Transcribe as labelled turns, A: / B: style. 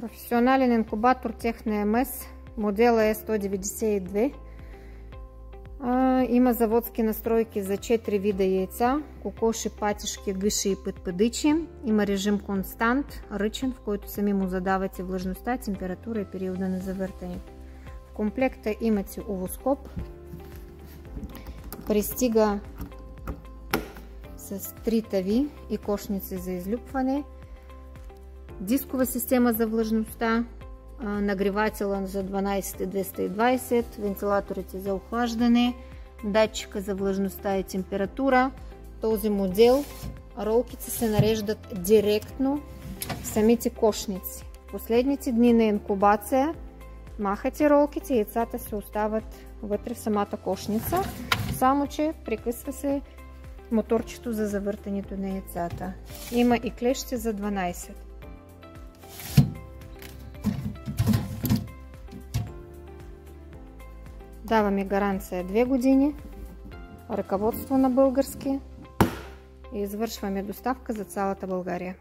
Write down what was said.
A: Професионален инкубатор Техноемес. Модела е 192. Има заводски настройки за 4 вида яйца: кокоши, патишки, гъши и пътпадичи. Има режим констант, ръчен, в който сами му задавате влажността, температура и периода на завъртането. В комплекта имате овоскоп. Пристига с 3 тави и кошници за излюпване. Дискова система за влажността, нагревателя за 12-220, вентилаторите за охлаждане, датчика за влажността и температура. Този модел ролките се нареждат директно в самите кошници. В последните дни на инкубация махате ролките и яйцата се остават вътре в самата кошница, само че прекъсва се моторчето за завъртането на яйцата. Има и клещи за 12. Даваме гаранция 2 години, ръководство на български и извършваме доставка за цялата България.